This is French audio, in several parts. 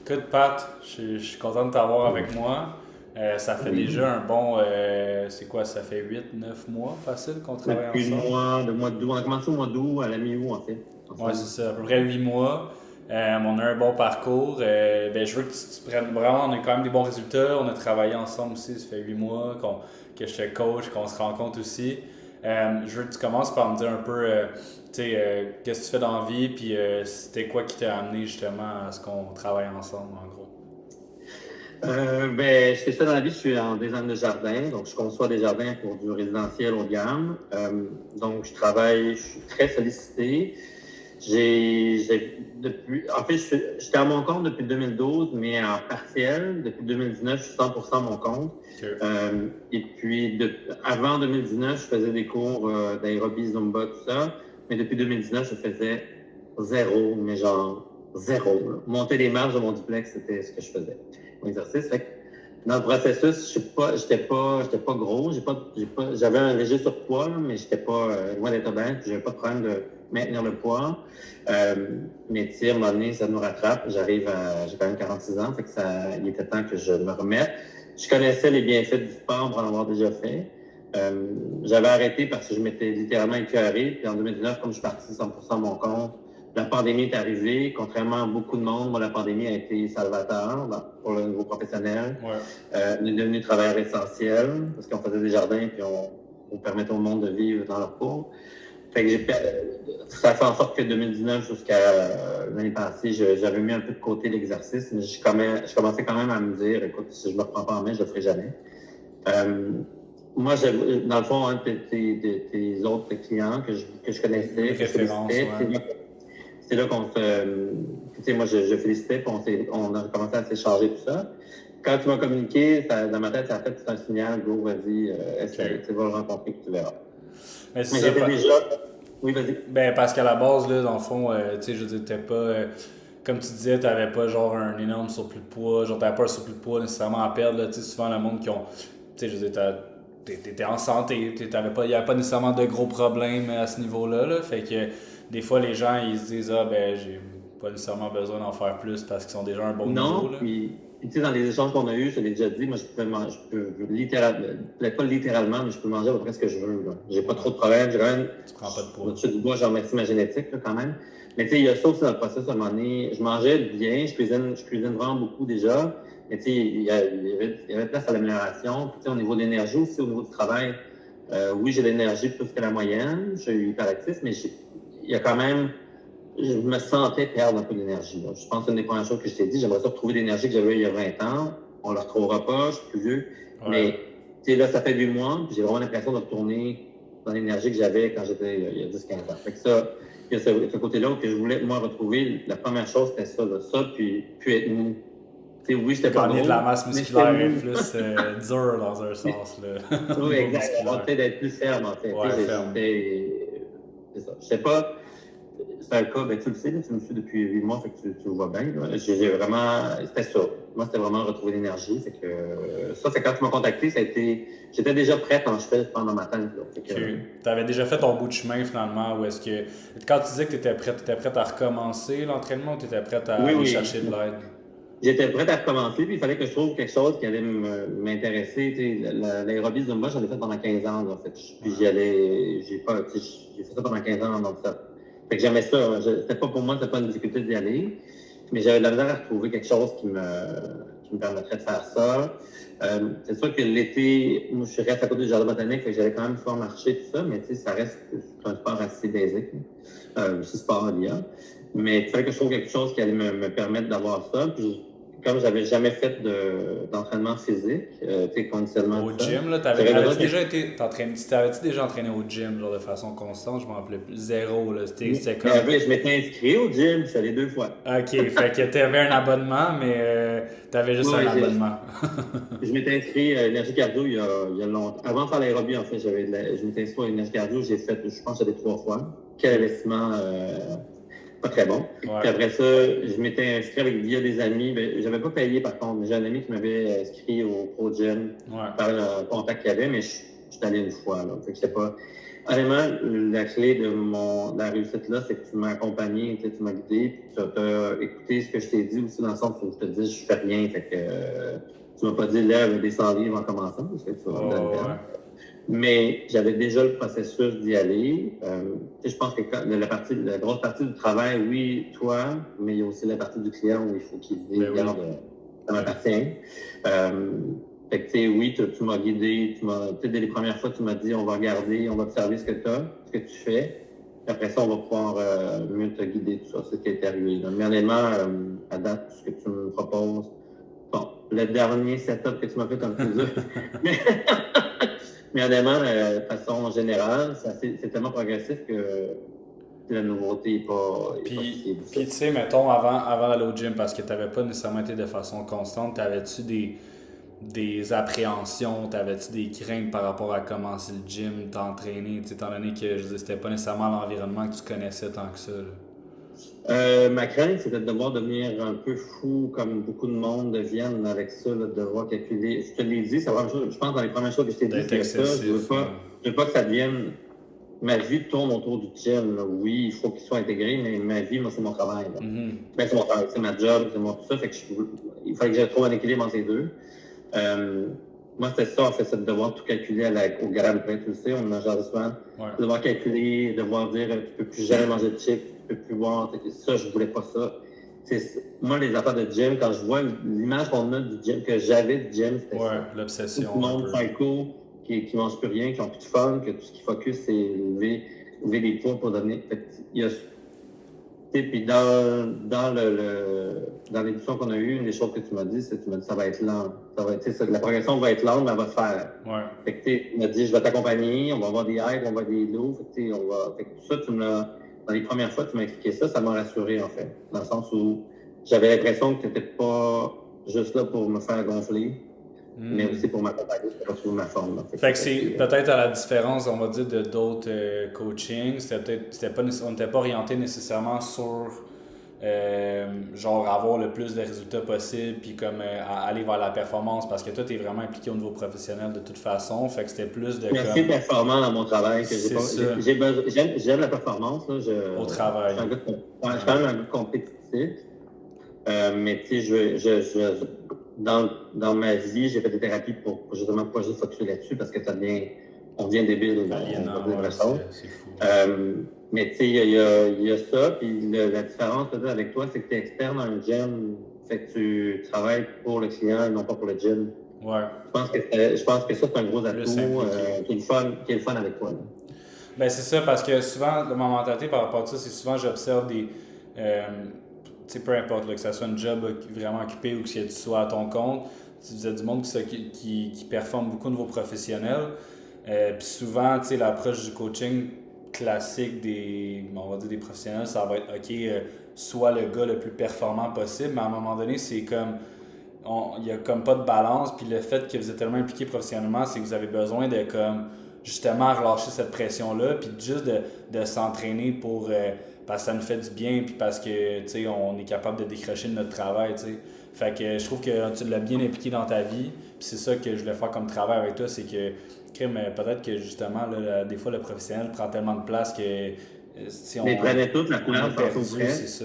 Écoute, Pat, je suis content de t'avoir avec moi. Ça fait Oui. déjà un bon, c'est quoi, ça fait 8, 9 mois facile qu'on travaille Depuis ensemble? le mois d'août, on a commencé au mois d'août, à la mi-août, en fait, Ouais, ensemble. c'est ça, à peu près 8 mois. On a un bon parcours. Ben, je veux que tu prennes vraiment, on a quand même des bons résultats. On a travaillé ensemble aussi, ça fait 8 mois que je te coach, qu'on se rencontre aussi. Je veux que tu commences par me dire un peu, tu sais, qu'est-ce que tu fais dans la vie, puis c'était quoi qui t'a amené justement à ce qu'on travaille ensemble, en gros. Ce que je fais dans la vie, je suis en design de jardin, donc je conçois des jardins pour du résidentiel haut de gamme. Donc, je suis très sollicité. En fait, j'étais à mon compte depuis 2012, mais en partiel. Depuis 2019, je suis 100% à mon compte. Ok. Et puis, avant 2019, je faisais des cours d'aérobie, Zumba, tout ça. Mais depuis 2019, je faisais zéro, mais genre zéro, là. Monter les marches de mon duplex, c'était ce que je faisais. Mon exercice. Fait que dans le processus, j'étais pas gros. J'avais un léger surpoids, là, mais j'étais pas loin d'être obèse. J'avais pas de problème de maintenir le poids. Euh, mais tu sais, à un moment donné, ça nous rattrape. J'ai quand même 46 ans, fait que il était temps que je me remette. Je connaissais les bienfaits du sport pour en avoir déjà fait. J'avais arrêté parce que je m'étais littéralement écœuré. Puis en 2019, comme je suis parti 100% à mon compte, la pandémie est arrivée. Contrairement à beaucoup de monde, moi, la pandémie a été salvateur pour le niveau professionnel. Ouais. On est devenu travailleur essentiel parce qu'on faisait des jardins puis on permettait au monde de vivre dans leur cours. Fait que ça fait en sorte que 2019 jusqu'à l'année passée, j'avais mis un peu de côté l'exercice, mais je commençais quand même à me dire, écoute, si je me reprends pas en main, je le ferai jamais. Euh, Moi, dans le fond, un de tes autres clients que je Une connaissais, que je référence, félicitais, ouais. c'est là qu'on se. Tu sais, moi, je félicitais, puis on a commencé à s'échanger tout ça. Quand tu m'as communiqué, dans ma tête, ça a fait tout un signal, go, vas-y, essaye, Ok. tu vas le rencontrer, puis tu verras. Mais c'est Mais ça, j'étais déjà. Oui, vas-y. ben, parce qu'à la base, là, dans le fond, tu sais, je veux dire, t'es pas. Comme tu disais, t'avais pas genre un énorme surplus de poids, genre t'avais pas un surplus de poids nécessairement à perdre, là, tu sais, souvent le monde qui ont. Tu sais, je veux dire, t'étais en santé, il y avait pas nécessairement de gros problèmes à ce niveau-là, là, fait que des fois les gens ils se disent, ah ben, j'ai pas nécessairement besoin d'en faire plus parce qu'ils sont déjà à un bon niveau, Non, là. puis, tu sais, dans les échanges qu'on a eus, je te l'ai déjà dit, moi, je peux littéralement, peut-être pas littéralement, mais je peux manger à peu près ce que je veux, là. J'ai pas trop Ouais. de problèmes, j'ai quand même, Tu prends pas de je me poids. touche du bois, je remercie ma génétique, là, quand même. Mais tu sais, il y a ça aussi dans le processus, à un moment donné, je mangeais bien, je cuisine vraiment beaucoup déjà, mais tu sais, il y avait place à l'amélioration. Puis tu sais, au niveau de l'énergie aussi, au niveau du travail, oui, j'ai de l'énergie plus que la moyenne, je suis hyperactif, mais il y a quand même, je me sentais perdre un peu d'énergie. Là. Je pense que c'est une des premières choses que je t'ai dit. J'aimerais ça retrouver l'énergie que j'avais il y a 20 ans. On ne la retrouvera pas, je suis plus vieux. Ouais. Mais tu sais, là, ça fait 8 mois, puis j'ai vraiment l'impression de retourner dans l'énergie que j'avais quand j'étais il y a 10-15 ans. Fait que ça, il y a ce côté-là que je voulais, moi, retrouver. La première chose, c'était ça, là. Ça, puis être mou. Tu sais, oui, j'étais pas Gagner de la gros, masse mais j'étais musculaire est mou. plus dur dans un Mais, sens, là, au oui, niveau exact. On musculaire. fait d'être plus ferme, en fait. Tu Ouais, sais, ferme. c'est ça. Je sais pas. C'est un cas, ben, tu le sais, là, tu me suis depuis 8 mois, fait que tu le vois bien. Là. J'ai vraiment. C'était ça. Moi, c'était vraiment retrouver l'énergie. Fait que, ça, c'est quand tu m'as contacté, ça a été. J'étais déjà prête quand je fais pendant ma tête. Là. Fait que, Ok. Tu avais déjà fait ton bout de chemin finalement, ou est-ce que. Quand tu disais que tu étais prête à recommencer l'entraînement ou tu étais prête à oui, aller oui. chercher de l'aide? J'étais prête à recommencer, puis il fallait que je trouve quelque chose qui allait m'intéresser. Tu sais, l'aérobie Zumba, j'en ai fait pendant 15 ans. Là, en fait. Puis Ouais. j'ai fait ça pendant 15 ans donc ça. Fait que j'aimais ça. C'était pas pour moi, c'était pas une difficulté d'y aller. Mais j'avais de la misère à retrouver quelque chose qui me permettrait de faire ça. C'est sûr que l'été, moi, je reste à côté du jardin botanique, fait que j'allais quand même pouvoir marcher, tout ça, mais tu sais, ça reste c'est un sport assez basique. C'est sport l'IA. Mais il fallait que je trouve quelque chose qui allait me permettre d'avoir ça. Puis, comme j'avais jamais fait d'entraînement physique, tu sais, conditionnement, Au tout ça, gym, là, j'avais besoin avais-tu de déjà quelque été. T'avais-tu déjà entraîné au gym, genre de façon constante? Je m'en rappelais plus. Zéro, là. C'était Mais comme. après, je m'étais inscrit au gym, je suis allé 2 fois. Ok, fait que t'avais un abonnement, mais t'avais juste Oui, un oui, abonnement. je m'étais inscrit à Énergie Cardio il y a longtemps. Avant de faire l'aérobie, en fait, je m'étais inscrit à Énergie Cardio, je pense que j'avais 3 fois. Quel Ok. investissement pas très bon. Ouais. Puis après ça, je m'étais inscrit via des amis. Ben, j'avais pas payé par contre, mais j'ai un ami qui m'avait inscrit au Pro Gym Ouais. par le contact qu'il y avait, mais je suis allé une fois. Là. Fait que j'étais pas. Honnêtement, la clé de la réussite là, c'est que tu m'as accompagné, tu m'as guidé, puis tu as écouté ce que je t'ai dit aussi dans le sens où je te dis je fais rien, fait que tu m'as pas dit lève des 100 livres en commençant, parce que tu vas me donner le temps. Mais j'avais déjà le processus d'y aller. Je pense que la grosse partie du travail, oui, toi, mais il y a aussi la partie du client où il faut qu'il dise, regarde, ça m'appartient. Fait que, tu sais, oui, tu m'as guidé, dès les premières fois, tu m'as dit, on va regarder, on va observer ce que tu as, ce que tu fais. Puis après ça, on va pouvoir mieux te guider, tout ça, c'est ce qui est arrivé. Donc, mais honnêtement, à date, ce que tu me proposes, bon, le dernier setup que tu m'as fait comme tu dis, mais honnêtement, de façon générale, c'est tellement progressif que la nouveauté n'est pas Puis tu sais, mettons, avant d'aller au gym, parce que tu n'avais pas nécessairement été de façon constante, t'avais-tu des appréhensions, t'avais-tu des craintes par rapport à commencer le gym, t'entraîner, étant donné que c'était pas nécessairement l'environnement que tu connaissais tant que ça? Ma crainte, c'était de devoir devenir un peu fou, comme beaucoup de monde deviennent avec ça, là, de devoir calculer. Je te l'ai dit, c'est la première chose, je pense dans les premières choses que je t'ai dit, c'est ça. Je veux pas que ça devienne. Ma vie tourne autour du gym. Là. Oui, il faut qu'il soit intégré, mais ma vie, moi, c'est mon travail. Ben, c'est mon travail, c'est ma job, c'est tout ça. Fait que il fallait que je trouve un équilibre entre les deux. Moi, c'était ça, en fait, c'est de devoir tout calculer au gramme près, tu le sais, on en a genre souvent. De devoir calculer, devoir dire, tu peux plus jamais manger de chips, tu peux plus boire, ça, je voulais pas ça. Moi, les affaires de gym, quand je vois l'image qu'on a du gym, que j'avais du gym, c'était ça. L'obsession. Tout le monde psycho, qui mange plus rien, qui n'ont plus de fun, que tout ce qui focus, c'est lever des poids pour devenir. Il y a puis dans l'édition qu'on a eue, une des choses que tu m'as dit, c'est que tu m'as dit ça va être lent. La progression va être lente, mais elle va se faire. Fait que tu m'as dit je vais t'accompagner, on va avoir des highs, on va avoir des lows. Fait que tout ça, dans les premières fois, tu m'as expliqué ça m'a rassuré en fait. Dans le sens où j'avais l'impression que tu n'étais pas juste là pour me faire gonfler. Mais aussi pour m'accompagner, pour retrouver ma forme. Fait que c'est peut-être à la différence, on va dire, de d'autres coachings, on n'était pas orienté nécessairement sur genre avoir le plus de résultats possible puis comme aller vers la performance parce que toi t'es vraiment impliqué au niveau professionnel de toute façon, fait que c'était plus de merci comme... performant dans mon travail que j'aime la performance là, au travail. Je suis quand même un gars compétitif, mais tu sais dans ma vie j'ai fait des thérapies pour justement pas juste focuser là-dessus parce que on devient débile, on va dire la chose. C'est fou. Mais tu sais, il y a ça, puis la différence peut-être avec toi, c'est que tu es expert dans le gym, fait que tu travailles pour le client et non pas pour le gym. Je pense que ça, c'est un gros atout qui est le fun avec toi. Là. Ben c'est ça, parce que souvent, ma mentalité par rapport à ça, c'est souvent j'observe des... tu sais, peu importe, là, que ça soit un job vraiment occupé ou que tu sois à ton compte, tu as du monde qui performe beaucoup au niveau professionnel. Puis souvent, tu sais, l'approche du coaching classique on va dire des professionnels, ça va être, OK, soit le gars le plus performant possible, mais à un moment donné, c'est comme, il n'y a comme pas de balance, puis le fait que vous êtes tellement impliqué professionnellement, c'est que vous avez besoin de, comme, justement, relâcher cette pression-là, puis juste de s'entraîner pour, parce que ça nous fait du bien, puis parce que, tu sais, on est capable de décrocher de notre travail, tu sais. Fait que je trouve que tu l'as bien impliqué dans ta vie, puis c'est ça que je voulais faire comme travail avec toi, c'est que peut-être que justement, là, des fois, le professionnel prend tellement de place que si on... Mais prenait toute la place c'est ça.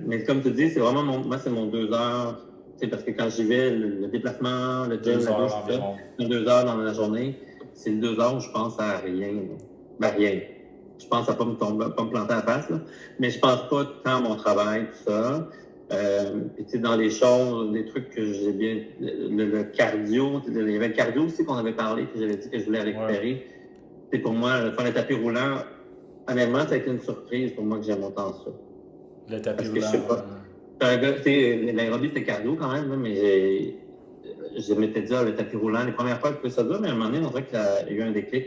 Mais comme tu dis, c'est vraiment moi, c'est mon 2 heures. Parce que quand j'y vais, le déplacement, le gym, la douche, c'est 2 heures dans la journée. C'est 2 heures où je pense à rien. Ben, rien. Je pense à pas me planter à la face, là. Mais je pense pas tant à mon travail, tout ça. Puis dans les choses, des trucs que j'ai bien... Le cardio, il y avait le cardio aussi qu'on avait parlé, que j'avais dit que je voulais récupérer. C'est pour moi, faire le tapis roulant, honnêtement, ça a été une surprise pour moi que j'aime autant ça. Le tapis roulant. Parce que je sais pas. L'aérobie, c'était cardio quand même, là, mais je m'étais dit, le tapis roulant, les premières fois, je trouvais ça dur, mais à un moment donné, on dirait qu'il y a eu un déclic.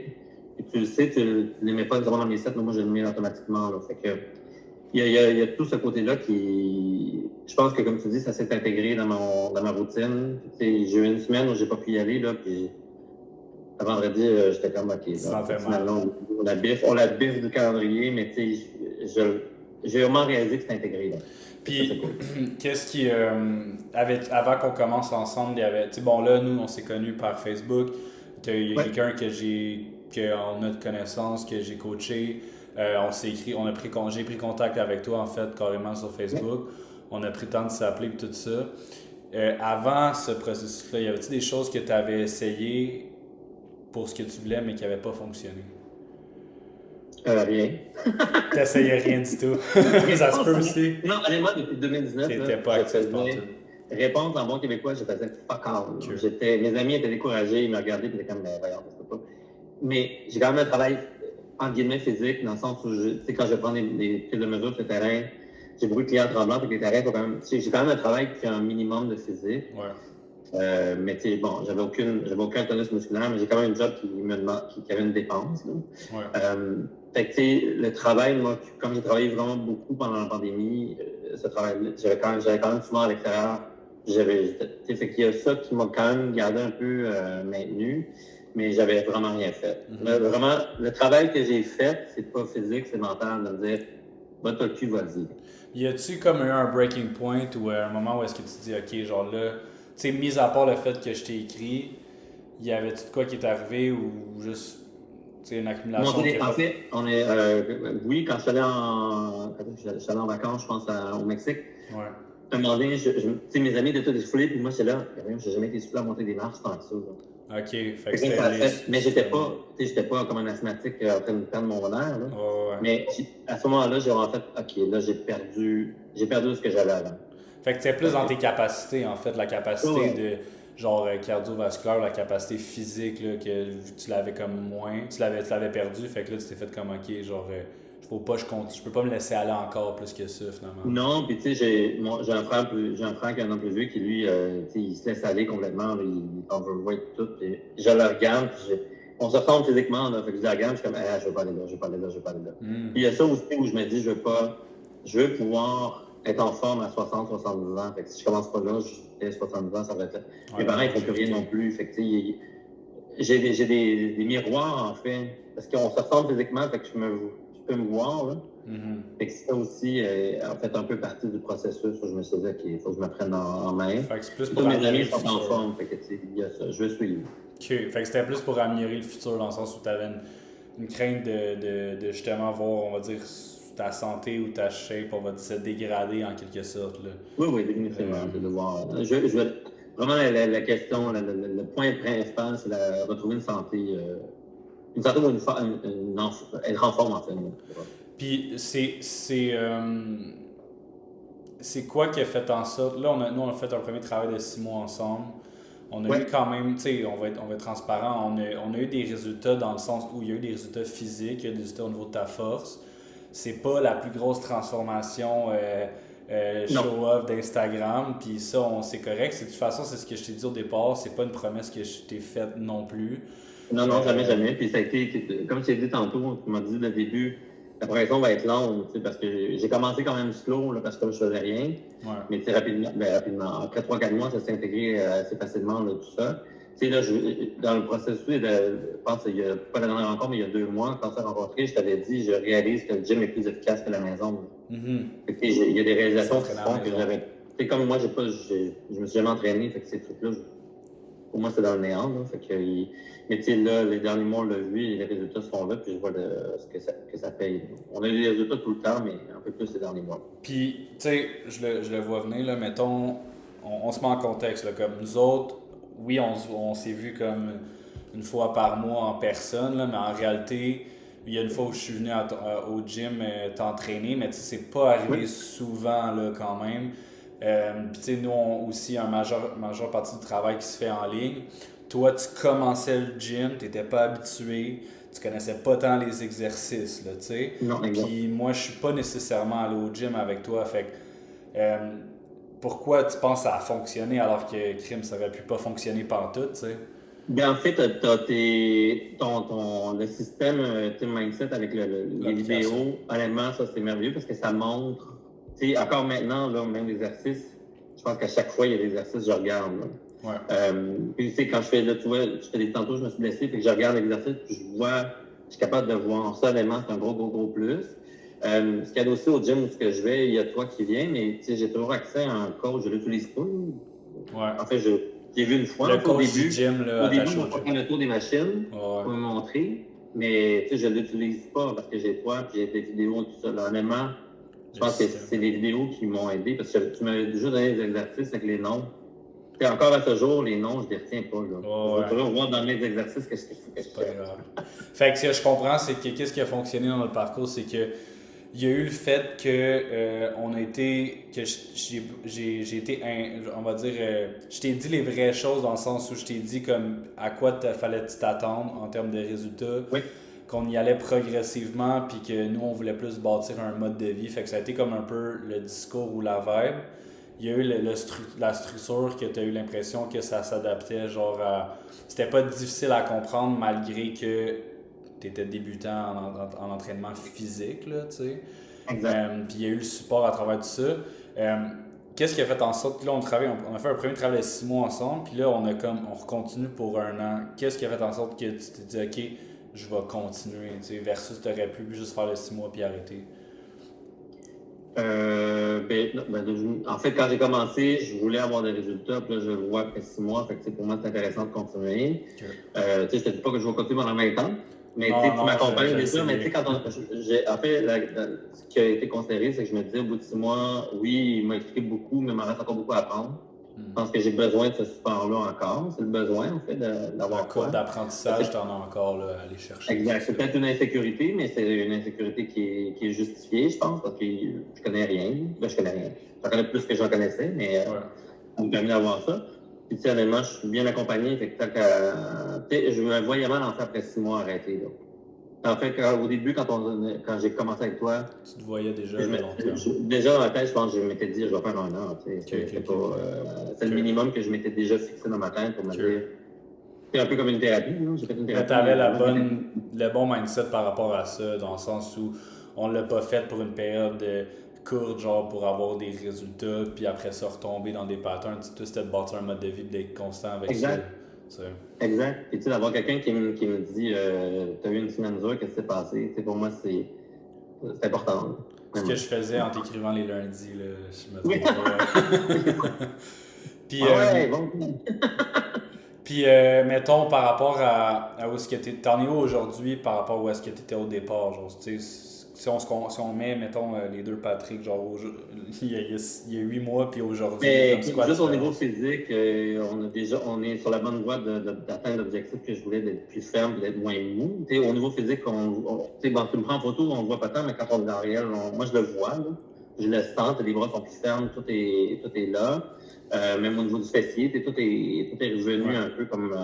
Et tu le sais, tu ne l'aimais pas exactement dans mes sets, mais moi, je le mets automatiquement. Là. Fait que, il y a tout ce côté-là qui, je pense que, comme tu dis, ça s'est intégré dans ma routine. J'ai eu une semaine où j'ai pas pu y aller, là, puis à vendredi, j'étais comme, OK, là, finalement, on la biffe du calendrier, mais tu sais, j'ai vraiment réalisé que c'était intégré. Là. Puis, qu'est-ce qui, avant qu'on commence ensemble, il y avait, tu sais, bon, là, nous, on s'est connus par Facebook. Il y a quelqu'un que j'ai qu'on a de connaissances, que j'ai coaché. On s'est écrit, j'ai pris contact avec toi en fait carrément sur Facebook. On a pris le temps de s'appeler et tout ça. Avant ce processus-là, y avait-il des choses que tu avais essayées pour ce que tu voulais mais qui n'avaient pas fonctionné? Rien. T'essayais rien du tout. Ça se peut aussi. Non, honnêtement, depuis 2019, t'étais pas actif partout. Répondre en bon québécois, je faisais fuck all. Mes amis étaient découragés, ils me regardaient et ils étaient comme, mais voyons, ça se peut pas. Mais j'ai quand même un travail, entre guillemets, physique, dans le sens où, quand je prends des prises de mesure sur le terrain, j'ai beaucoup de clients tremblants, donc les terrains, j'ai quand même un travail qui a un minimum de physique. Ouais. Mais tu sais, bon, j'avais aucun tonus musculaire, mais j'ai quand même un job qui avait une dépense. Ouais. Fait que, tu sais, le travail, moi, comme j'ai travaillé vraiment beaucoup pendant la pandémie, ce travail-là, j'avais quand même souvent à l'extérieur. Fait qu'il y a ça qui m'a quand même gardé un peu maintenu, mais j'avais vraiment rien fait. Mm-hmm. Vraiment, le travail que j'ai fait, c'est pas physique, c'est mental, de me dire, va t'as le cul, vas-y. Y a-tu comme eu un breaking point ou un moment où est-ce que tu te dis, ok, genre là, tu sais, mis à part le fait que je t'ai écrit, y avait-tu de quoi qui est arrivé ou juste, tu sais, une accumulation? En fait, oui, quand je suis allé en vacances, je pense, au Mexique. Ouais. À un moment donné, tu sais, mes amis étaient tous essoufflés, puis moi, j'étais là, j'ai jamais été essoufflé à monter des marches tant que ça. Ok, fait que c'était mais j'étais pas comme un asthmatique en train de perdre mon air. Là. Ouais. Mais à ce moment-là, j'ai en fait, ok, là, j'ai perdu ce que j'avais avant. Fait que c'était plus dans tes capacités, en fait, la capacité de genre cardiovasculaire, la capacité physique, là, que tu l'avais comme moins, tu l'avais perdu, fait que là, tu t'es fait comme, ok, genre, je peux pas me laisser aller encore plus que ça, finalement. Non, puis tu sais, j'ai un frère qui est un an plus vieux qui, lui, il se laisse aller complètement, là, il overweight tout, puis je le regarde, puis on se ressemble physiquement, là, fait que je le regarde, je suis comme, je veux pas aller là, je veux pas aller là, je veux pas aller là. Puis il y a ça aussi où je me dis, je veux pouvoir être en forme à 60, 70 ans, fait que si je commence pas là, j'ai 70 ans, ça va être là. Mes parents, ils font plus rien non plus, fait que tu sais, j'ai des miroirs, en fait, parce qu'on se ressemble physiquement, fait que je peux me voir, là. Fait que ça aussi, en fait, un peu partie du processus où je me suis dit, OK, il faut que je me prenne en main. Fait que c'est plus pour tous mes amis sont en forme, fait que, tu sais, il y a ça, je veux suivre. OK, fait que c'était plus pour améliorer le futur, dans le sens où tu avais une crainte de justement voir, on va dire, ta santé ou ta shape, on va dire, se dégrader en quelque sorte, là. Oui, définitivement, de voir. Vraiment, la question, le point principal, c'est de retrouver une santé ou être en forme, en fait. Puis c'est quoi qui a fait en sorte... Là, nous, on a fait un premier travail de 6 mois ensemble. On a eu quand même, tu sais, on va être transparent, on a eu des résultats dans le sens où il y a eu des résultats physiques, il y a des résultats au niveau de ta force. C'est pas la plus grosse transformation show-off d'Instagram, puis ça, c'est correct. De toute façon, c'est ce que je t'ai dit au départ, c'est pas une promesse que je t'ai faite non plus. Non, jamais. Puis ça a été, comme je t'ai dit tantôt, tu m'as dit le début, la progression va être longue, parce que j'ai commencé quand même slow, là, parce que comme je faisais rien. Ouais. Mais rapidement, après 3-4 mois, ça s'est intégré assez facilement, là, tout ça. Tu sais, là, dans le processus, je pense qu'il y a pas la dernière rencontre, mais il y a 2 mois, quand on s'est rencontrés, je t'avais dit, je réalise que le gym est plus efficace que la maison. Il y a des réalisations qui font que j'avais. Tu sais, comme moi, je me suis jamais entraîné, fait que ces trucs-là, pour moi, c'est dans le néant. Là, fait que, mais tu sais, là, les derniers mois, on l'a vu, les résultats sont là, puis je vois ce que ça paye. On a eu des résultats tout le temps, mais un peu plus ces derniers mois. Puis, tu sais, je le vois venir, là, mettons, on se met en contexte, là, comme nous autres, oui, on s'est vu comme une fois par mois en personne, là, mais en réalité, il y a une fois où je suis venu au gym t'entraîner, mais tu sais, c'est pas arrivé souvent, là, quand même. Puis, tu sais, nous, aussi, une majeure partie du travail qui se fait en ligne. Toi, tu commençais le gym, tu n'étais pas habitué, tu connaissais pas tant les exercices, là, tu sais. Puis moi, je suis pas nécessairement allé au gym avec toi, fait que pourquoi tu penses que ça a fonctionné alors que crime, ça aurait pu pas fonctionner pantoute, tu sais? Bien, en fait, t'as le système Team Mindset avec les vidéos. Honnêtement, ça, c'est merveilleux parce que ça montre, tu sais, encore maintenant, là, même l'exercice, je pense qu'à chaque fois, il y a des exercices, je regarde. Là. Ouais. Puis, tu sais, quand je fais, là, tu vois, je te dis tantôt, je me suis blessé, puis que je regarde l'exercice, puis je suis capable de voir ça, honnêtement, c'est un gros plus. Ce qu'il y a aussi au gym où je vais, il y a toi qui viens, mais tu sais, j'ai toujours accès à un coach, je l'utilise pas. Ouais. En fait, j'ai vu une fois le coach au début. du gym, là, au début, on va prendre le tour des machines pour me montrer. mais tu sais, je ne l'utilise pas parce que j'ai toi, puis j'ai des vidéos, tout ça. Là, honnêtement, je pense que c'est les vidéos qui m'ont aidé parce que tu m'avais déjà donné des exercices avec les noms. Et encore à ce jour, les noms, je ne les retiens pas. Là. Je vais toujours voir dans mes exercices qu'est-ce qu'il faut que je fasse. Fait que ce que je comprends, c'est que qu'est-ce qui a fonctionné dans notre parcours, c'est que il y a eu le fait que on a été, que j'ai été, on va dire, je t'ai dit les vraies choses dans le sens où je t'ai dit comme à quoi fallait-tu t'attendre en termes de résultats, Oui. qu'on y allait progressivement, puis que nous on voulait plus bâtir un mode de vie. Fait que ça a été comme un peu le discours ou la vibe. Il y a eu la structure que tu as eu l'impression que ça s'adaptait, genre c'était pas difficile à comprendre malgré que tu étais débutant en entraînement physique, là, tu sais. Puis il y a eu le support à travers tout ça. Qu'est-ce qui a fait en sorte que là, on a fait un premier travail de 6 mois ensemble, puis là, on continue pour 1 an. Qu'est-ce qui a fait en sorte que tu t'es dit, OK, je vais continuer, tu sais, versus tu aurais pu juste faire les 6 mois puis arrêter? En fait, quand j'ai commencé, je voulais avoir des résultats, puis là, je le vois après 6 mois. Fait que, pour moi, c'est intéressant de continuer. Okay. Je te dis pas que je vais continuer pendant 20 ans, mais tu m'accompagnes déjà. Mais tu sais, en fait, ce qui a été considéré, c'est que je me disais, au bout de 6 mois, oui, il m'a expliqué beaucoup, mais il m'en reste encore beaucoup à apprendre. Je pense que j'ai besoin de ce support-là encore. C'est le besoin, en fait, d'avoir quoi. D'apprentissage, tu en as encore là, à aller chercher. Exact. C'est peut-être une insécurité, mais c'est une insécurité qui est justifiée, je pense, parce que je connais rien. Ben, je connais rien. J'en connais plus que j'en connaissais, mais ça me permet d'avoir ça. Puis, honnêtement, je suis bien accompagné. Fait que, je me voyais mal en faire après 6 mois arrêté. Là. En fait, au début, quand j'ai commencé avec toi, tu te voyais déjà longtemps. Déjà dans ma tête, je pense que je m'étais dit, je vais faire 1 an. C'est le minimum que je m'étais déjà fixé dans ma tête pour me dire. C'est un peu comme une thérapie. J'ai fait une thérapie. Tu avais le bon mindset par rapport à ça, dans le sens où on l'a pas fait pour une période courte, genre pour avoir des résultats, puis après ça retomber dans des patterns. Tout c'était de bâtir un mode de vie, d'être constant avec ça. Exact. Et tu sais, d'avoir quelqu'un qui me dit t'as eu une semaine dure, qu'est-ce qui s'est passé? Pour moi, c'est important. Ce que je faisais en t'écrivant les lundis, là, je me trompe pas. Puis, bon. Puis, mettons, par rapport à où est-ce que t'en es où aujourd'hui par rapport à où est-ce que t'étais au départ, genre, tu sais, si on met, mettons, les deux Patrick, genre, il y a 8 mois, puis aujourd'hui, juste au niveau physique, on est sur la bonne voie d'atteindre l'objectif que je voulais, d'être plus ferme, d'être moins mou. T'sais, au niveau physique, tu me prends en photo, on ne voit pas tant, mais quand on est en réel, moi, je le vois, là. Je le sens, les bras sont plus fermes, tout est là. Même au niveau du fessier, tout est revenu un peu comme,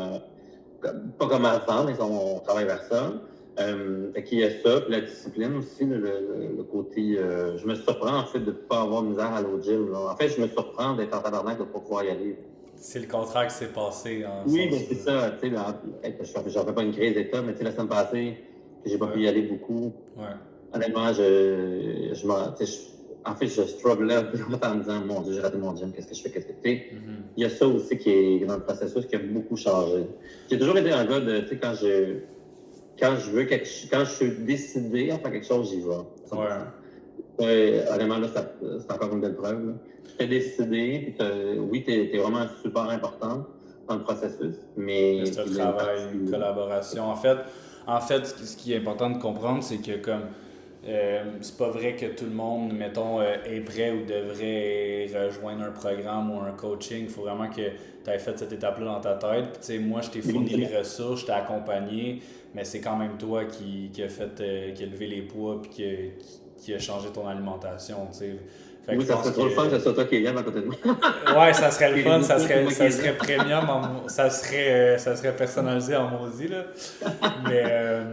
pas comme avant, mais on travaille vers ça. Il y a ça, puis la discipline aussi, le côté. Je me surprends en fait de ne pas avoir de misère à aller au gym. Là. En fait, je me surprends d'être en tabarnak de ne pas pouvoir y aller. C'est le contraire qui s'est passé. Oui, mais c'est ça. J'en fais pas une crise d'état, mais la semaine passée, j'ai pas pu y aller beaucoup. Honnêtement, en fait, je strugglais en me disant, mon Dieu, j'ai raté mon gym, qu'est-ce que je fais, Il y a ça aussi qui est dans le processus qui a beaucoup changé. J'ai toujours été un gars de, tu sais, quand je suis décidé à faire quelque chose, j'y vais. Honnêtement, là, c'est encore une belle preuve. Là. Tu es décidé, puis oui, tu es vraiment super important dans le processus, mais c'est un travail, une collaboration. En fait, ce qui est important de comprendre, c'est que comme c'est pas vrai que tout le monde, mettons, est prêt ou devrait rejoindre un programme ou un coaching. Il faut vraiment que tu aies fait cette étape-là dans ta tête. Puis, tu sais, moi, je t'ai fourni les ressources, je t'ai accompagné, mais c'est quand même toi qui a levé les poids puis qui a changé ton alimentation, tu sais. Oui, ça serait trop le fun que ce soit toi qui est à côté de moi. Ouais, ça serait le fun, ça serait premium, ça serait personnalisé en maudit, là.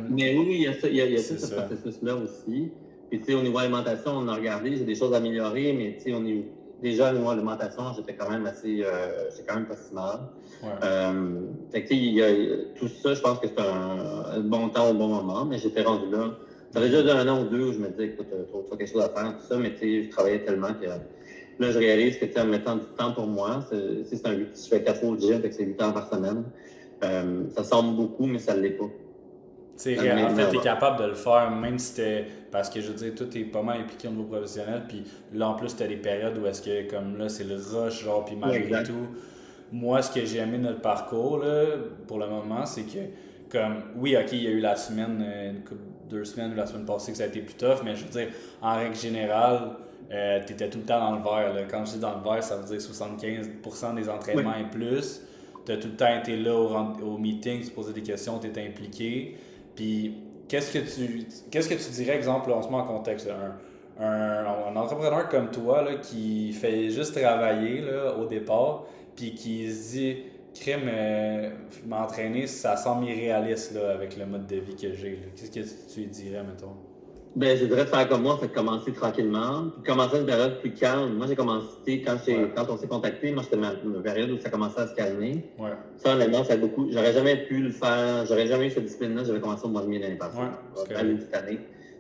Mais oui, il y a tout ce processus-là aussi. Puis, tu sais, au niveau alimentation, on a regardé, j'ai des choses à améliorer, mais tu sais, déjà, au niveau alimentation, j'étais quand même pas si mal. Fait que, tu sais, tout ça, je pense que c'est un bon temps au bon moment, mais j'étais rendu là. Ça fait déjà 1 an ou 2 où je me disais, écoute, tu as quelque chose à faire, tout ça, mais tu sais, je travaillais tellement que là, je réalise que, tu sais, en mettant du temps pour moi, je fais 4 fois au gym, fait que c'est 8 heures par semaine. Ça semble beaucoup, mais ça ne l'est pas. En fait, tu es capable de le faire, même si c'était. Parce que je veux dire, tout est pas mal impliqué au niveau professionnel. Puis là, en plus, tu as des périodes où est-ce que, comme là, c'est le rush, genre, puis malgré tout. Moi, ce que j'ai aimé de notre parcours, là, pour le moment, c'est que comme, oui, ok, il y a eu la semaine, 2 semaines ou la semaine passée que ça a été plus tough, mais je veux dire, en règle générale, t'étais tout le temps dans le vert. Là. Quand je dis dans le vert, ça veut dire 75% des entraînements et plus. T'as tout le temps été là au meeting, tu posais des questions, t'étais impliqué. Puis, qu'est-ce que tu dirais, exemple, là, on se met en contexte, là, un entrepreneur comme toi là, qui fait juste travailler là, au départ, puis qui se dit, crime, m'entraîner, ça semble irréaliste là, avec le mode de vie que j'ai. Là. Qu'est-ce que tu lui dirais, mettons? Ben, je dirais de faire comme moi, fait commencer tranquillement, puis commencer une période plus calme. Moi, j'ai commencé, Ouais. quand on s'est contacté, moi, c'était ma période où ça commençait à se calmer. Ouais. Ça, honnêtement, ça a beaucoup. J'aurais jamais pu le faire, j'aurais jamais eu cette discipline-là, j'avais commencé au mois de mai l'année passée. Ouais, c'est Dans correct. cette année.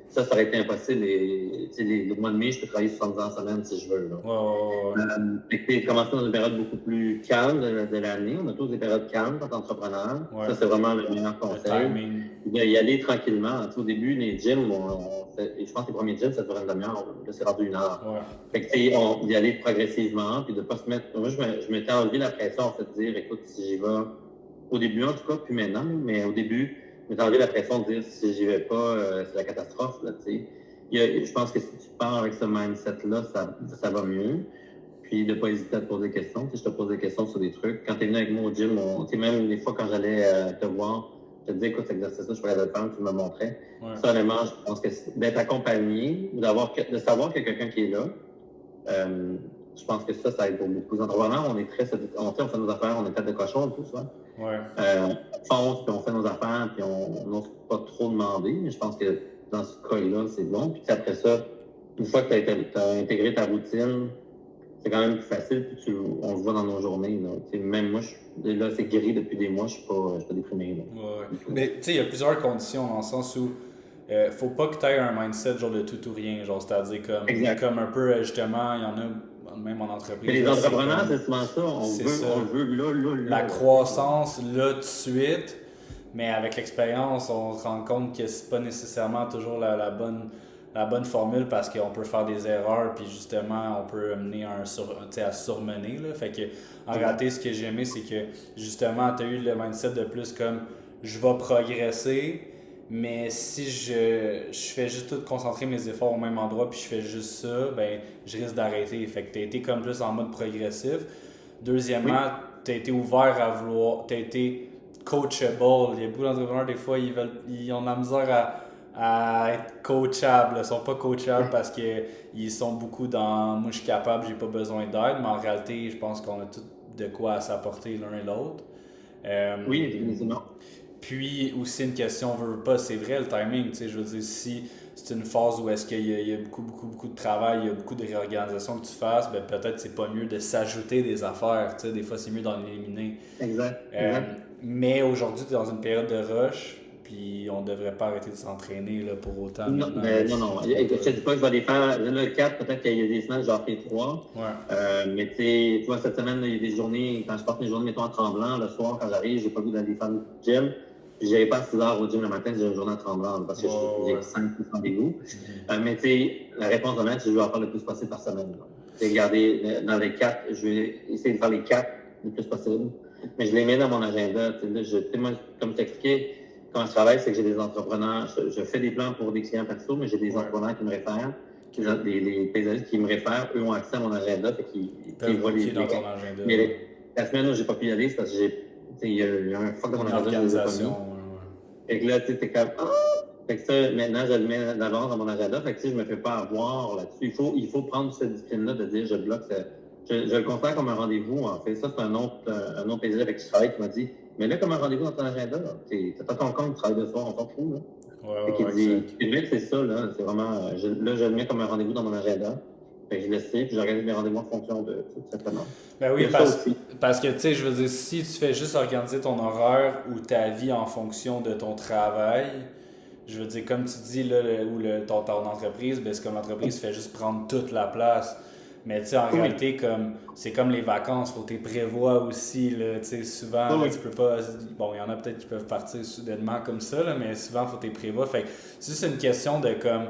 Ça aurait été impossible. Et, le mois de mai, je peux travailler 70 heures en semaine si je veux. Là. Ouais, ouais, ouais. Fait que commencer dans une période beaucoup plus calme de l'année. On a tous des périodes calmes quand entrepreneur. Ouais. Ça, c'est vraiment le meilleur Le conseil. timing. Y aller tranquillement. Tu sais, au début, les gyms, je pense que les premiers gyms, ça durait une demi-heure. Là, c'est rendu 1 heure. Ouais. Fait que, tu sais, y aller progressivement, puis de pas se mettre. Moi, je m'étais enlevé la pression, en fait, de dire, écoute, si j'y vais, au début, en tout cas, puis maintenant, mais au début, je m'étais enlevé la pression de dire, si j'y vais pas, c'est la catastrophe, là, tu sais. Je pense que si tu pars avec ce mindset-là, ça va mieux. Puis de ne pas hésiter à te poser des questions. Tu sais, je te pose des questions sur des trucs. Quand tu es venu avec moi au gym, tu sais, même des fois quand j'allais te voir, je te disais, écoute, cet exercice-là, je pourrais le faire, tu me montrais. Ouais. Ça, honnêtement, je pense que d'être accompagné, de savoir qu'il y a quelqu'un qui est là, je pense que ça aide pour beaucoup. Les entrepreneurs, on est on fait nos affaires, on est tête de cochon, tout ça. Ouais. On fonce, puis on fait nos affaires, puis on n'ose pas trop demander. Mais je pense que dans ce cas-là, c'est bon. Puis après ça, une fois que tu as intégré ta routine, c'est quand même plus facile, puis on le voit dans nos journées. Là. Même moi, là, c'est guéri depuis des mois, je suis pas déprimé. Là. Ouais. Mais tu sais, il y a plusieurs conditions dans le sens où faut pas que tu aies un mindset genre de tout ou rien, genre c'est-à-dire comme un peu justement, il y en a même en entreprise. Mais les là, entrepreneurs, c'est souvent ça. On veut là. La croissance là tout de suite, mais avec l'expérience, on se rend compte que c'est pas nécessairement toujours la bonne formule parce qu'on peut faire des erreurs puis justement on peut amener à surmener là. Fait que en réalité ce que j'ai aimé c'est que justement tu as eu le mindset de plus comme je vais progresser mais si je fais juste tout concentrer mes efforts au même endroit puis je fais juste ça, ben je risque d'arrêter. Fait que tu as été comme plus en mode progressif. Deuxièmement, tu as été ouvert à vouloir, tu as été coachable. Il y a beaucoup d'entrepreneurs, des fois, ils ont de la misère à être coachables. Ils ne sont pas coachables parce qu'ils sont beaucoup dans moi je suis capable, j'ai pas besoin d'aide, mais en réalité, je pense qu'on a tout de quoi à s'apporter l'un et l'autre. Oui, définitivement. Puis aussi une question, veut pas, c'est vrai le timing, tu sais, je veux dire, si c'est une phase où est-ce qu'il y a beaucoup de travail, il y a beaucoup de réorganisation que tu fasses, ben peut-être c'est pas mieux de s'ajouter des affaires, tu sais, des fois c'est mieux d'en éliminer. Exact. Mais aujourd'hui, tu es dans une période de rush, puis on devrait pas arrêter de s'entraîner là, pour autant. Non, non. Je te dis pas que je vais les faire. Le 4, peut-être qu'il y a des semaines, j'en fais 3. Ouais. Mais tu vois, cette semaine, il y a des journées, quand je porte mes journées, mettons, en tremblant, le soir, quand j'arrive, j'ai pas le goût d'aller faire le gym. Puis j'avais pas à 6 heures au gym le matin, j'ai une journée en tremblant, parce que j'ai 5 rendez-vous. Mais tu sais, la réponse honnête, c'est que je vais en faire le plus possible par semaine. C'est regarder dans les 4, je vais essayer de faire les 4 le plus possible. Mais je les mets dans mon agenda. Moi, comme je t'expliquais, quand je travaille, c'est que j'ai des entrepreneurs. Je fais des plans pour des clients perso, mais j'ai des entrepreneurs qui me réfèrent. Les paysagistes qui me réfèrent, eux ont accès à mon agenda, fait qu'ils voient les dans ton agenda. Mais la semaine où j'ai pas pu y aller, c'est parce que il y a un fuck de mon agenda, je les ai pas mis. Fait que là, tu sais, t'es comme Fait que ça, maintenant, je le mets d'avance dans mon agenda. Fait que je me fais pas avoir là-dessus. Il faut prendre cette discipline-là de dire je bloque ça. Je le considère comme un rendez-vous, en fait. Ça, c'est un autre paysagiste avec qui je travaille qui m'a dit mais là, comme un rendez-vous dans ton agenda, t'as pas ton compte, tu travailles le soir, on s'en fout. Là. Fait qu'il dit puis c'est ça, là. C'est vraiment. Je le mets comme un rendez-vous dans mon agenda. Fait que je le sais, puis j'organise mes rendez-vous en fonction de tout simplement. Ben oui, parce que, tu sais, je veux dire, si tu fais juste organiser ton horaire ou ta vie en fonction de ton travail, je veux dire, comme tu dis, là, ton entreprise, ben c'est comme l'entreprise fait juste prendre toute la place. Mais tu sais, en réalité, c'est comme les vacances, faut que tu prévois aussi, là, tu sais, souvent, là, tu peux pas... Bon, il y en a peut-être qui peuvent partir soudainement comme ça, là, mais souvent, faut que tu prévois. Fait que c'est une question de comme...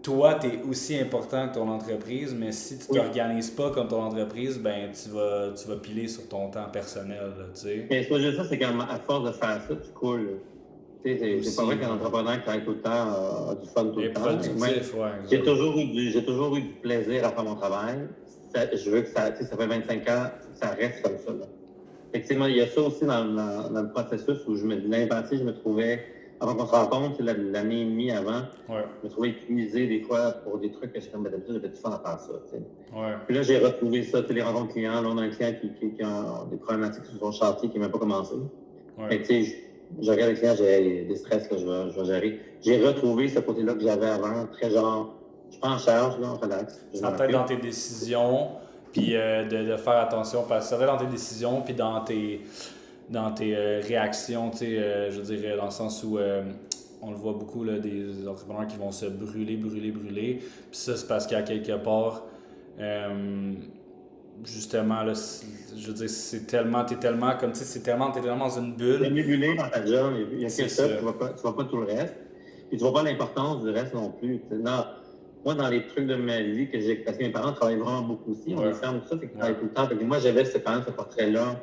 Toi, tu es aussi important que ton entreprise, mais si tu t'organises pas comme ton entreprise, ben tu vas piler sur ton temps personnel, tu sais. Mais c'est pas juste ça, c'est qu'à force de faire ça, tu coules. C'est pas vrai qu'un entrepreneur qui travaille tout le temps a du fun tout Et le temps. productif, ouais. J'ai toujours eu du plaisir à faire mon travail. Je veux que ça fait 25 ans, ça reste comme ça. Là. Effectivement, il y a ça aussi dans le processus où l'année passée, je me trouvais, avant qu'on se rencontre, l'année et demie avant, Ouais. je me trouvais épuisé des fois pour des trucs que je comme d'habitude, j'avais du fun à faire ça. Ouais. Puis là, j'ai retrouvé ça, les rencontres clients. Là, on a un client qui a des problématiques sur son chantier qui n'a même pas commencé. Ouais. Je regarde les clients, j'ai des stress que je vais gérer. J'ai retrouvé ce côté-là que j'avais avant, très genre, je prends en charge, là, relax. Ça peut être dans tes décisions, puis de faire attention, parce que ça peut être dans tes décisions, puis dans tes réactions, tu sais, je veux dire, dans le sens où on le voit beaucoup, là, des entrepreneurs qui vont se brûler. Puis ça, c'est parce qu'à quelque part, justement, là, je veux dire, t'es tellement, comme tu sais, t'es tellement dans une bulle. T'es nébulé dans ta job, il y a que ça, tu vois pas tout le reste. Puis tu vois pas l'importance du reste non plus. Moi, dans les trucs de ma vie que j'ai, parce que mes parents travaillent vraiment beaucoup aussi, on les ferme tout ça, fait qu'ils travaillent tout le temps. Fait que moi, j'avais quand même ce portrait-là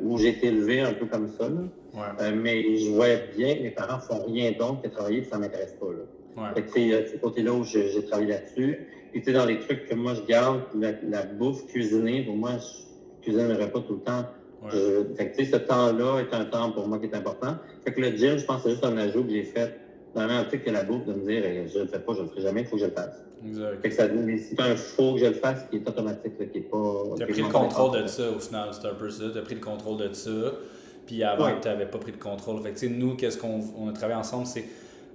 où j'ai été élevé un peu comme ça. Là. Mais je voyais bien que mes parents font rien d'autre que travailler, puis ça m'intéresse pas. Là. Fait que c'est ce côté-là où j'ai travaillé là-dessus. Puis tu sais, dans les trucs que moi je garde, la bouffe cuisinée, pour moi, je cuisinerai pas tout le temps. Fait que tu sais, ce temps-là est un temps pour moi qui est important. Fait que le gym, je pense que c'est juste un ajout que j'ai fait dans la même optique que la bouffe, de me dire, je le fais pas, je le ferai jamais, il faut que je le fasse. Exact. Fait que c'est un faut que je le fasse qui est automatique, là, qui est pas... Tu as pris le contrôle de ça au final, c'est un peu ça. Tu as pris le contrôle de ça. Puis avant, tu n'avais pas pris le contrôle. Fait que nous, qu'est-ce qu'on a travaillé ensemble, c'est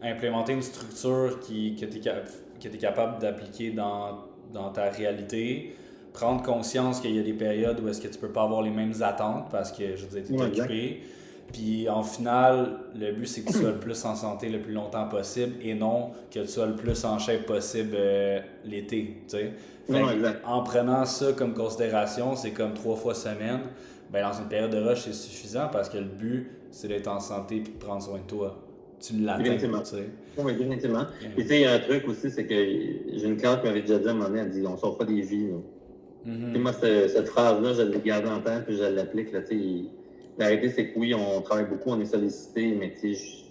implémenter une structure que tu es capable d'appliquer dans ta réalité. Prendre conscience qu'il y a des périodes où est-ce que tu peux pas avoir les mêmes attentes parce que, je veux dire, tu es occupé. Puis en final, le but, c'est que tu sois le plus en santé le plus longtemps possible et non que tu sois le plus en shape possible l'été, tu sais. En prenant ça comme considération, c'est comme 3 fois semaine, ben dans une période de rush, c'est suffisant parce que le but, c'est d'être en santé et de prendre soin de toi. Tu l'atteins, tu sais. Oui, définitivement. Puis tu sais, il y a un truc aussi, c'est que j'ai une cliente qui m'avait déjà dit à un moment donné, elle dit, on sort pas des vies, là. Moi, cette phrase-là, je l'ai gardée en tête puis je l'applique, là, tu sais. La réalité, c'est que oui, on travaille beaucoup, on est sollicité, mais tu sais,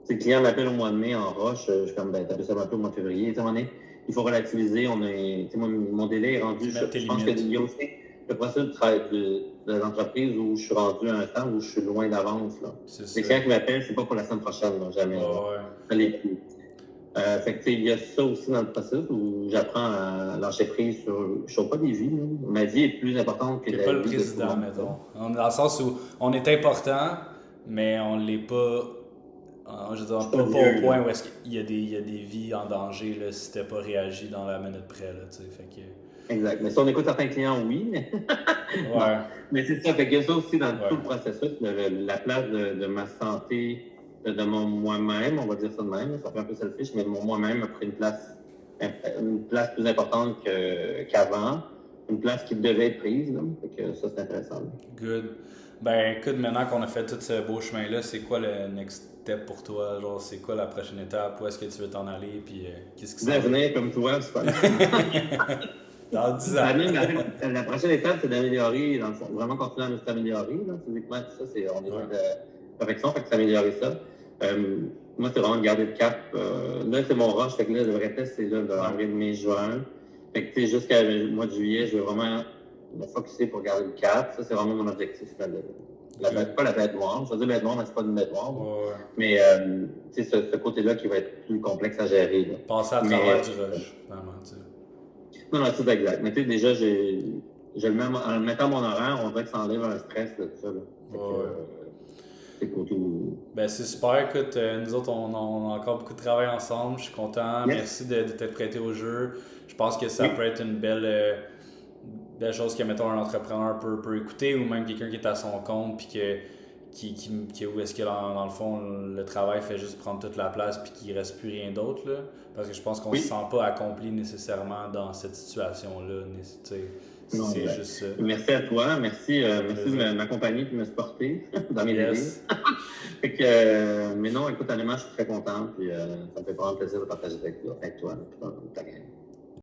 le client m'appelle au mois de mai en rush, je suis comme, ben, t'as ça m'appeler au mois de février. Tu sais, à un moment donné, il faut relativiser. Tu sais, mon délai est rendu, je pense qu'il y a aussi le processus de travail de l'entreprise où je suis rendu à un temps où je suis loin d'avance. Les clients qui m'appellent, c'est pas pour la semaine prochaine, là, jamais. Ça l'est plus. Fait que, il y a ça aussi dans le processus où j'apprends à lâcher prise sur. Je ne sauve pas des vies. Là. Ma vie est plus importante que la vie. Tu n'es pas le président, mettons. Dans le sens où on est important, mais on ne l'est pas. Je veux dire, pas au point où est-ce qu'il y a des vies en danger là, si tu n'as pas réagi dans la minute près. Là, fait que... Exact. Mais si on écoute certains clients, oui. Mais, mais c'est ça. Fait qu'il y a ça aussi dans tout le processus, la place de ma santé. De mon moi-même, on va dire ça de même, ça fait un peu selfish, mais mon moi-même a pris une place plus importante qu'avant, une place qui devait être prise, là. Fait que ça, c'est intéressant. Good. Ben écoute, maintenant qu'on a fait tout ce beau chemin-là, c'est quoi le next step pour toi? Genre, c'est quoi la prochaine étape? Où est-ce que tu veux t'en aller? Puis qu'est-ce qui s'en vient? Devenir comme toi, c'est pas Dans 10 ans. La prochaine étape, c'est d'améliorer, dans le fond, vraiment continuer à s'améliorer. Physiquement, tout ça, on est loin de perfection, fait que c'est améliorer ça. Moi, c'est vraiment de garder le cap. Là, c'est mon rush, fait que là, le vrai test, c'est là, de avril, mai, juin. Fait que, tu sais, jusqu'à le mois de juillet, je veux vraiment me focusser pour garder le cap. Ça, c'est vraiment mon objectif. Pas la bête noire. Je veux dire bête noire, mais c'est pas une bête noire. Mais, tu sais, ce côté-là qui va être plus complexe à gérer. Là. Passer à travers du rush, vraiment, tu sais. Non, c'est exact. Mais tu sais, déjà, je le mets en le mettant mon horaire, on dirait que ça enlève un stress, là, tout ça. Là. C'est cool. Ben, c'est super. Écoute, nous autres, on a encore beaucoup de travail ensemble. Je suis content. Merci de t'être prêté au jeu. Je pense que ça peut être une belle chose que, mettons, un entrepreneur peut écouter ou même quelqu'un qui est à son compte puis où est-ce que dans le fond le travail fait juste prendre toute la place puis qu'il ne reste plus rien d'autre là, parce que je pense qu'on ne se sent pas accompli nécessairement dans cette situation-là. C'est juste ça. Merci à toi, merci de m'accompagner et de me supporter dans mes délires. Fait que, mais non, écoute, honnêtement, je suis très content puis ça me fait vraiment plaisir de partager avec toi.